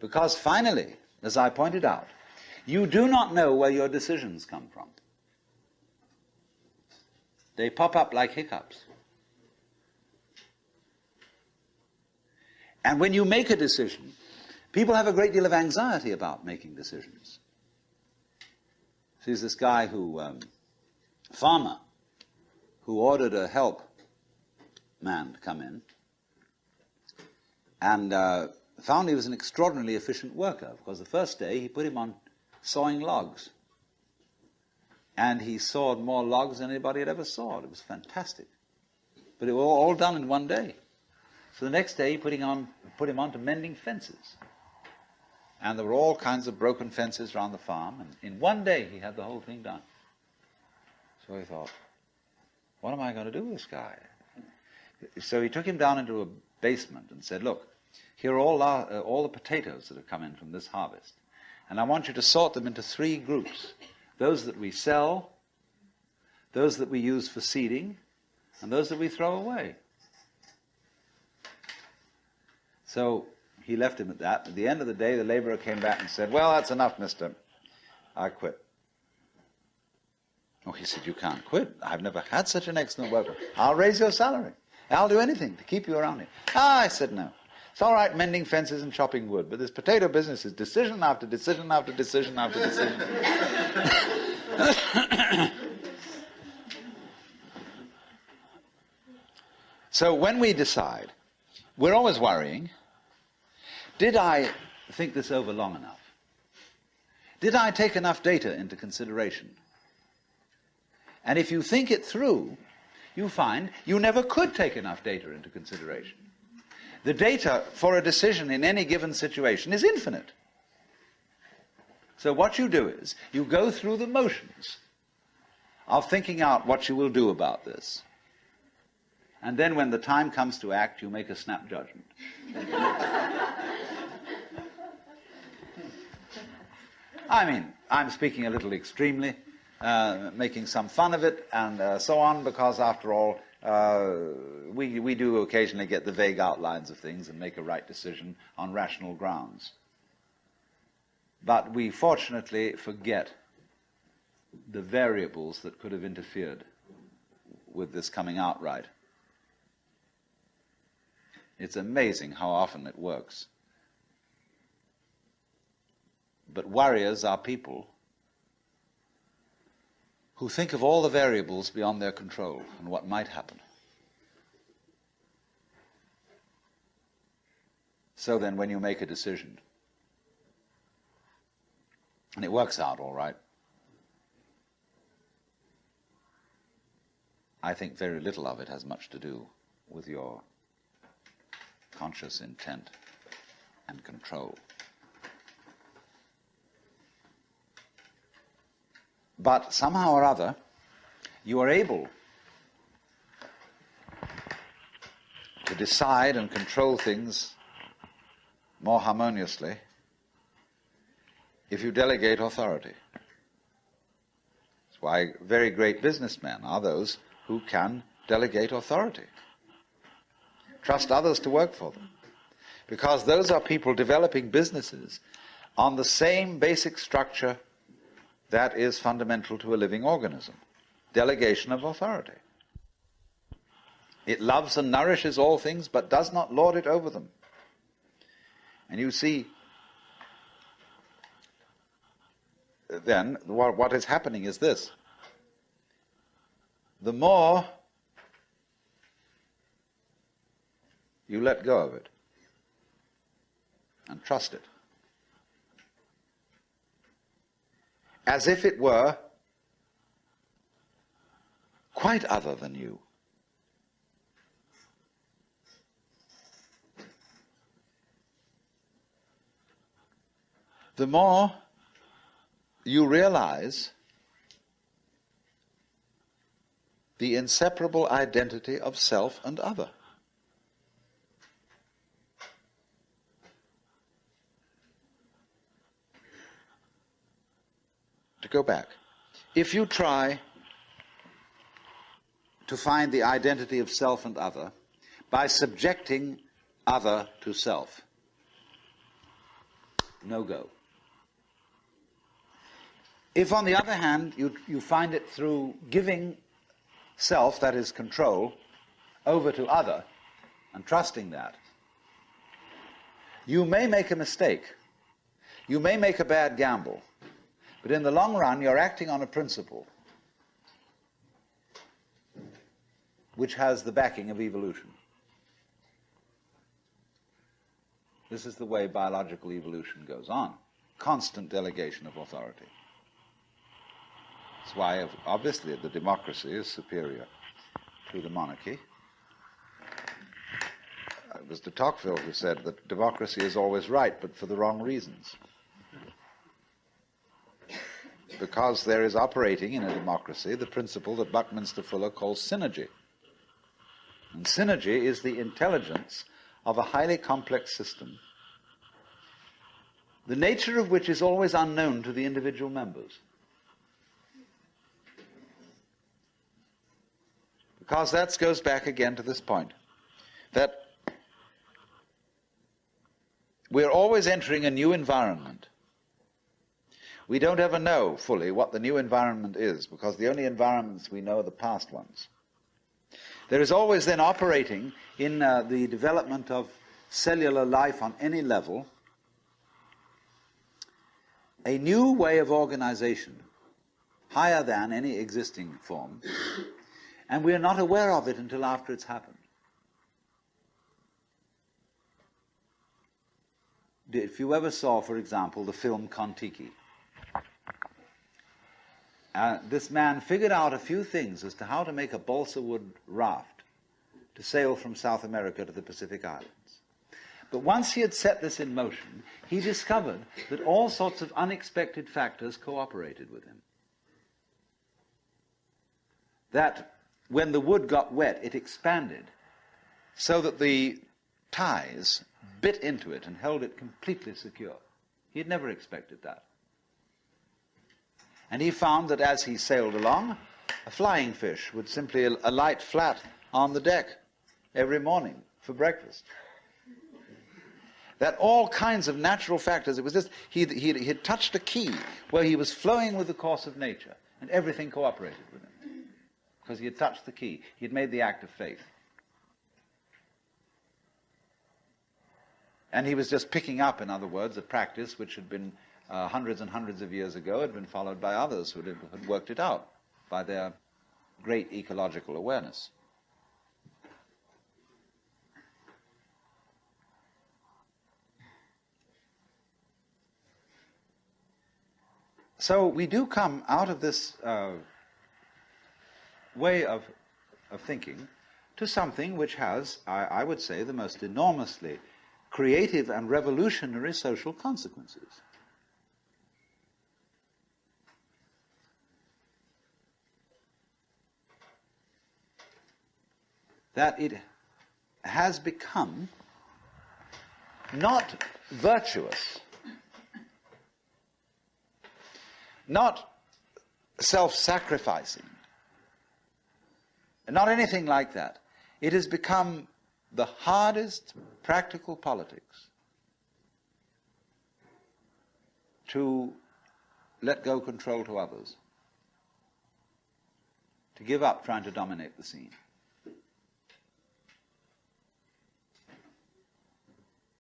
Because finally, as I pointed out, you do not know where your decisions come from. They pop up like hiccups. And when you make a decision, people have a great deal of anxiety about making decisions. There's this guy farmer, who ordered a help man to come in, and found he was an extraordinarily efficient worker, because the first day he put him on sawing logs. And he sawed more logs than anybody had ever sawed. It was fantastic. But it was all done in one day. So the next day he put him on to mending fences. And there were all kinds of broken fences around the farm, and in one day he had the whole thing done. So he thought, what am I going to do with this guy? So he took him down into a basement and said, look, here are all the potatoes that have come in from this harvest. And I want you to sort them into 3 groups. Those that we sell, those that we use for seeding, and those that we throw away. So he left him at that. At the end of the day, the laborer came back and said, well, that's enough, mister. I quit. Oh, he said, you can't quit. I've never had such an excellent worker. I'll raise your salary. I'll do anything to keep you around here. I said, no. It's all right mending fences and chopping wood, but this potato business is decision after decision after decision after decision. So when we decide, we're always worrying, did I think this over long enough? Did I take enough data into consideration? And if you think it through, you find you never could take enough data into consideration. The data for a decision in any given situation is infinite. So what you do is, you go through the motions of thinking out what you will do about this. And then when the time comes to act, you make a snap judgment. I mean, I'm speaking a little extremely, making some fun of it and so on, because after all, we do occasionally get the vague outlines of things and make a right decision on rational grounds. But we fortunately forget the variables that could have interfered with this coming out right. It's amazing how often it works. But warriors are people who think of all the variables beyond their control and what might happen. So then when you make a decision, and it works out all right, I think very little of it has much to do with your conscious intent and control. But somehow or other, you are able to decide and control things more harmoniously if you delegate authority. That's why very great businessmen are those who can delegate authority. Trust others to work for them. Because those are people developing businesses on the same basic structure that is fundamental to a living organism. Delegation of authority. It loves and nourishes all things, but does not lord it over them. And you see, then, what is happening is this. The more you let go of it and trust it, as if it were quite other than you, the more you realize the inseparable identity of self and other. To go back, if you try to find the identity of self and other by subjecting other to self, no go. If, on the other hand, you find it through giving self, that is control, over to other, and trusting that, you may make a mistake. You may make a bad gamble. But in the long run, you're acting on a principle which has the backing of evolution. This is the way biological evolution goes on. Constant delegation of authority. That's why, obviously, the democracy is superior to the monarchy. It was de Tocqueville who said that democracy is always right, but for the wrong reasons. Because there is operating in a democracy the principle that Buckminster Fuller calls synergy. And synergy is the intelligence of a highly complex system, the nature of which is always unknown to the individual members. Because that goes back again to this point, that we're always entering a new environment. We don't ever know fully what the new environment is, because the only environments we know are the past ones. There is always then operating in the development of cellular life on any level a new way of organization, higher than any existing form, and we are not aware of it until after it's happened. If you ever saw, for example, the film Kon-Tiki, this man figured out a few things as to how to make a balsa wood raft to sail from South America to the Pacific Islands. But once he had set this in motion, he discovered that all sorts of unexpected factors cooperated with him. That when the wood got wet, it expanded so that the ties bit into it and held it completely secure. He had never expected that. And he found that as he sailed along, a flying fish would simply alight flat on the deck every morning for breakfast. That all kinds of natural factors, it was just, he had touched a key where he was flowing with the course of nature, and everything cooperated with him. Because he had touched the key. He had made the act of faith. And he was just picking up, in other words, a practice which had been hundreds and hundreds of years ago, had been followed by others who had worked it out by their great ecological awareness. So we do come out of this way of thinking to something which has, I would say, the most enormously creative and revolutionary social consequences. That it has become not virtuous, not self-sacrificing, not anything like that. It has become the hardest practical politics to let go control to others, to give up trying to dominate the scene.